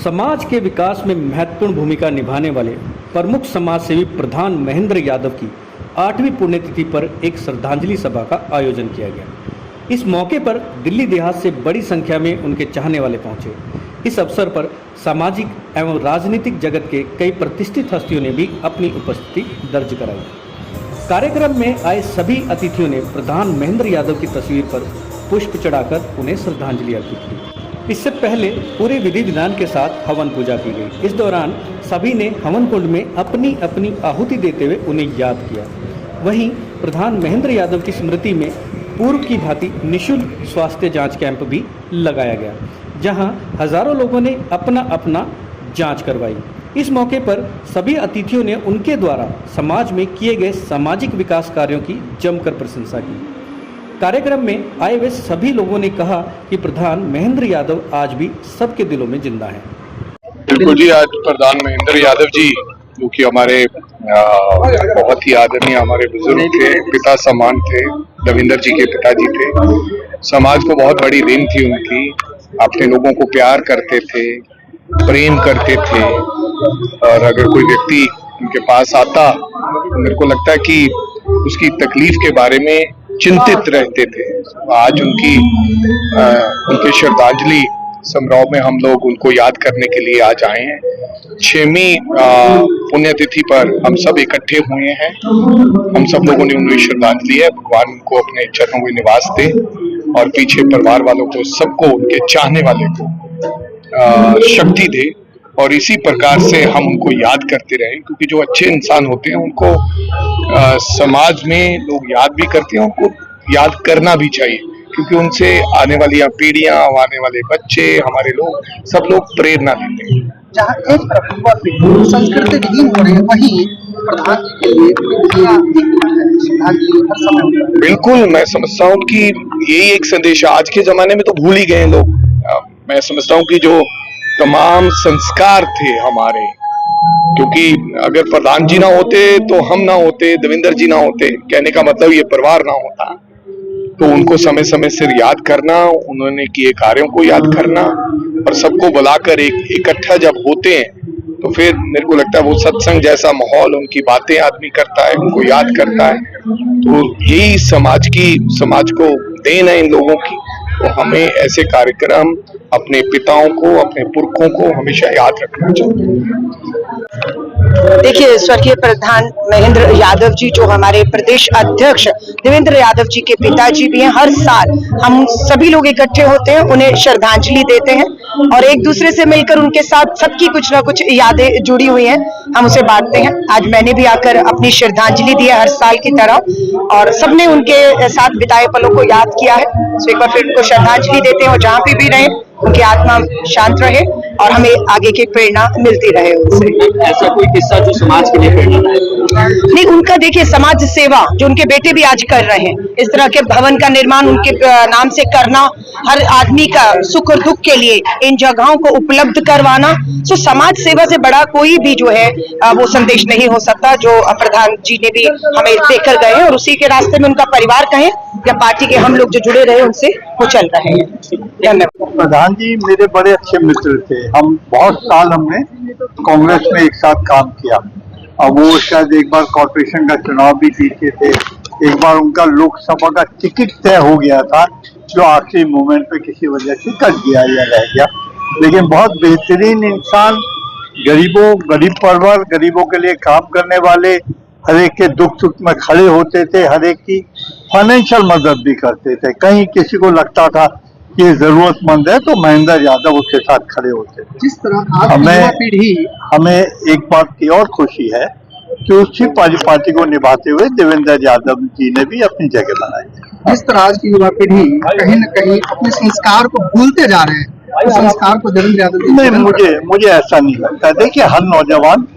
समाज के विकास में महत्वपूर्ण भूमिका निभाने वाले प्रमुख समाज सेवी प्रधान महेंद्र यादव की 8वीं पुण्यतिथि पर एक श्रद्धांजलि सभा का आयोजन किया गया। इस मौके पर दिल्ली देहात से बड़ी संख्या में उनके चाहने वाले पहुंचे। इस अवसर पर सामाजिक एवं राजनीतिक जगत के कई प्रतिष्ठित हस्तियों ने भी अपनी उपस्थिति दर्ज कराई। कार्यक्रम में आए सभी अतिथियों ने प्रधान महेंद्र यादव की तस्वीर पर पुष्प चढ़ाकर उन्हें श्रद्धांजलि अर्पित की। इससे पहले पूरे विधि विधान के साथ हवन पूजा की गई। इस दौरान सभी ने हवन कुंड में अपनी अपनी आहुति देते हुए उन्हें याद किया। वहीं प्रधान महेंद्र यादव की स्मृति में पूर्व की भांति निःशुल्क स्वास्थ्य जांच कैंप भी लगाया गया, जहां हजारों लोगों ने अपना अपना जांच करवाई। इस मौके पर सभी अतिथियों ने उनके द्वारा समाज में किए गए सामाजिक विकास कार्यों की जमकर प्रशंसा की। कार्यक्रम में आए हुए सभी लोगों ने कहा कि प्रधान महेंद्र यादव आज भी सबके दिलों में जिंदा हैं। बिल्कुल जी, आज प्रधान महेंद्र यादव जी जो कि हमारे बहुत ही आदरणीय हमारे बुजुर्ग थे, पिता समान थे, दविंदर जी के पिताजी थे। समाज को बहुत बड़ी देन थी उनकी। अपने लोगों को प्यार करते थे, प्रेम करते थे, और अगर कोई व्यक्ति उनके पास आता तो मेरे को लगता है कि उसकी तकलीफ के बारे में चिंतित रहते थे। आज उनके श्रद्धांजलि समारोह में हम लोग उनको याद करने के लिए आज आए हैं। 6वीं पुण्यतिथि पर हम सब इकट्ठे हुए हैं। हम सब लोगों ने उन्हें श्रद्धांजलि है। भगवान उनको अपने चरणों में निवास दे और पीछे परिवार वालों को, सबको, उनके चाहने वाले को शक्ति दे, और इसी प्रकार से हम उनको याद करते रहें, क्योंकि जो अच्छे इंसान होते हैं उनको समाज में लोग याद भी करते हैं, उनको याद करना भी चाहिए, क्योंकि उनसे आने वाली पीढ़ियां, आने वाले बच्चे, हमारे लोग, सब लोग प्रेरणा लेते हैं। जहाँ एक तरफ युवा पीढ़ी संस्कृति विहीन हो रही है, वहीं प्रधान जी के लिए श्रद्धांजलि हर समय। बिल्कुल, मैं समझता हूँ कि यही एक संदेश है। आज के जमाने में तो भूल ही गए लोग। मैं समझता हूँ कि जो तमाम संस्कार थे हमारे, क्योंकि अगर प्रधान जी ना होते तो हम ना होते, देवेंद्र जी ना होते, कहने का मतलब ये परिवार ना होता। तो उनको समय समय से याद करना, उन्होंने किए कार्यों को याद करना, और सबको बुलाकर इकट्ठा जब होते हैं तो फिर मेरे को लगता है वो सत्संग जैसा माहौल, उनकी बातें आदमी करता है, उनको याद करता है। तो यही समाज को देन है इन लोगों की। तो हमें ऐसे कार्यक्रम अपने पिताओं को, अपने पुरखों को हमेशा याद रखना चाहिए। देखिए, स्वर्गीय प्रधान महेंद्र यादव जी जो हमारे प्रदेश अध्यक्ष देवेंद्र यादव जी के पिताजी भी हैं, हर साल हम सभी लोग इकट्ठे होते हैं, उन्हें श्रद्धांजलि देते हैं और एक दूसरे से मिलकर उनके साथ सबकी कुछ ना कुछ यादें जुड़ी हुई हैं, हम उसे बांटते हैं। आज मैंने भी आकर अपनी श्रद्धांजलि दी है हर साल की तरह, और सबने उनके साथ बिताए पलों को याद किया है। तो एक बार फिर उनको श्रद्धांजलि देते हैं, और जहाँ पे भी रहे उनकी आत्मा शांत रहे और हमें आगे की प्रेरणा मिलती रहे उनसे। ऐसा कोई किस्सा जो समाज के लिए प्रेरणादायक? नहीं, उनका देखिए समाज सेवा जो उनके बेटे भी आज कर रहे हैं, इस तरह के भवन का निर्माण उनके नाम से करना, हर आदमी का सुख और दुख के लिए इन जगहों को उपलब्ध करवाना, तो समाज सेवा से बड़ा कोई भी जो है वो संदेश नहीं हो सकता, जो प्रधान जी ने भी हमें देकर गए हैं। और उसी के रास्ते में उनका परिवार कहें या पार्टी के हम लोग जो जुड़े रहे उनसे वो चल रहे हैं। धन्यवाद। प्रधान जी मेरे बड़े अच्छे मित्र थे। हम बहुत साल हमने कांग्रेस में एक साथ काम किया, और वो शायद एक बार कॉर्पोरेशन का चुनाव भी जीते थे। एक बार उनका लोकसभा का टिकट तय हो गया था, जो आखिरी मोमेंट पे किसी वजह से कट गया या रह गया। लेकिन बहुत बेहतरीन इंसान, गरीब परिवार, गरीबों के लिए काम करने वाले, हर एक के दुख सुख में खड़े होते थे, हर एक की फाइनेंशियल मदद भी करते थे। कहीं किसी को लगता था कि ये जरूरतमंद है तो महेंद्र यादव उसके साथ खड़े होते थे। जिस तरह हमें एक बात की और खुशी है कि उसी पार्टी को निभाते हुए देवेंद्र यादव जी ने भी अपनी जगह बनाई है। जिस तरह आज की युवा पीढ़ी कहीं न कहीं अपने संस्कार को भूलते जा रहे हैं, संस्कार को देवेंद्र यादव जी नहीं, मुझे ऐसा नहीं लगता। देखिए, हर नौजवान,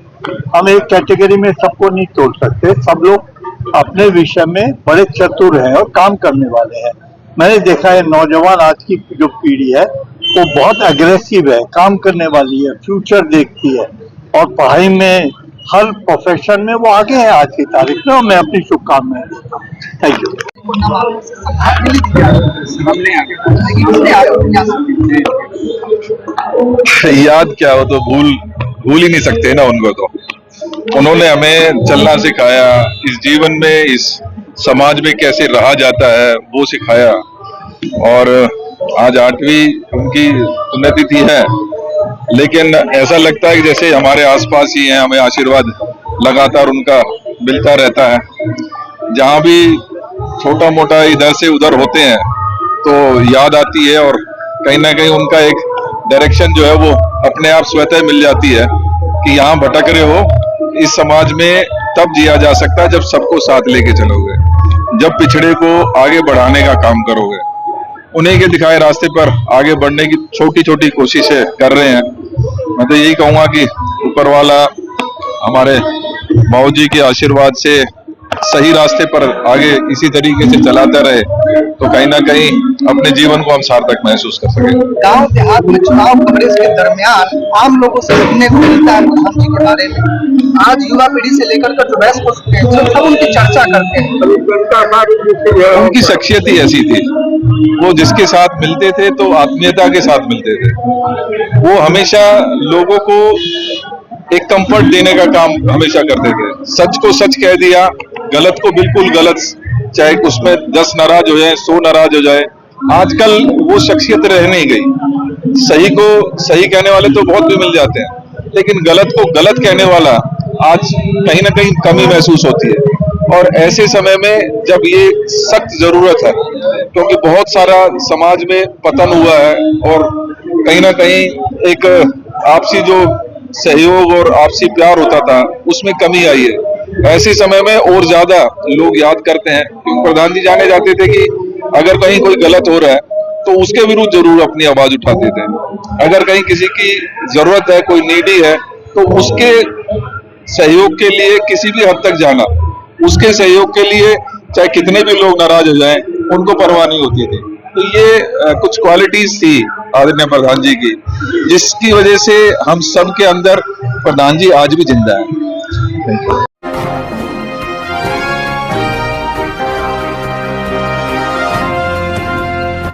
हम एक कैटेगरी में सबको नहीं तोड़ सकते। सब लोग अपने विषय में बड़े चतुर हैं और काम करने वाले हैं। मैंने देखा है नौजवान आज की जो पीढ़ी है वो बहुत अग्रेसिव है, काम करने वाली है, फ्यूचर देखती है, और पढ़ाई में हर प्रोफेशन में वो आगे हैं आज की तारीख में, और मैं अपनी शुभकामनाएं देता हूँ। Thank you. याद क्या हो तो भूल ही नहीं सकते ना उनको। तो उन्होंने हमें चलना सिखाया, इस जीवन में इस समाज में कैसे रहा जाता है वो सिखाया। और आज 8वीं उनकी पुण्यतिथि है, लेकिन ऐसा लगता है कि जैसे हमारे आसपास ही हैं, हमें आशीर्वाद लगातार उनका मिलता रहता है। जहां भी छोटा मोटा इधर से उधर होते हैं तो याद आती है, और कहीं ना कहीं उनका एक डायरेक्शन जो है वो अपने आप स्वतः मिल जाती है कि यहाँ भटक रहे हो, इस समाज में तब जिया जा सकता है जब सबको साथ लेके चलोगे, जब पिछड़े को आगे बढ़ाने का काम करोगे। उन्हीं के दिखाए रास्ते पर आगे बढ़ने की छोटी छोटी कोशिशें कर रहे हैं। मैं तो यही कहूंगा कि ऊपर वाला हमारे बाबू जी के आशीर्वाद से सही रास्ते पर आगे इसी तरीके से चलाता रहे, तो कहीं ना कहीं अपने जीवन को हम सार्थक महसूस कर सकें। गांव देहात में चुनाव कवरेज के दरमियान आम लोगों से सुनने को मिलता है प्रधान जी के बारे में। आज युवा पीढ़ी से लेकर कर जो बहस पुस्तकें सब उनकी चर्चा करते हैं। उनकी शख्सियत ही ऐसी थी, वो जिसके साथ मिलते थे तो आत्मीयता के साथ मिलते थे। वो हमेशा लोगों को एक कंफर्ट देने का काम हमेशा करते थे। सच को सच कह दिया, गलत को बिल्कुल गलत, चाहे उसमें 10 नाराज हो जाए, 100 नाराज हो जाए। आजकल वो शख्सियत रह नहीं गई। सही को सही कहने वाले तो बहुत भी मिल जाते हैं, लेकिन गलत को गलत कहने वाला आज कहीं ना कहीं कमी महसूस होती है। और ऐसे समय में जब ये सख्त जरूरत है, क्योंकि बहुत सारा समाज में पतन हुआ है और कहीं ना कहीं एक आपसी जो सहयोग और आपसी प्यार होता था उसमें कमी आई है। ऐसे समय में और ज्यादा लोग याद करते हैं, क्योंकि प्रधान जी जाने जाते थे कि अगर कहीं कोई गलत हो रहा है तो उसके विरुद्ध जरूर अपनी आवाज उठाते थे। अगर कहीं किसी की जरूरत है, कोई नीडी है, तो उसके सहयोग के लिए किसी भी हद तक जाना, उसके सहयोग के लिए चाहे कितने भी लोग नाराज हो जाएं, उनको परवाह नहीं होती थी। तो ये कुछ क्वालिटीज थी आदरणीय प्रधान जी की, जिसकी वजह से हम सब के अंदर प्रधान जी आज भी जिंदा है।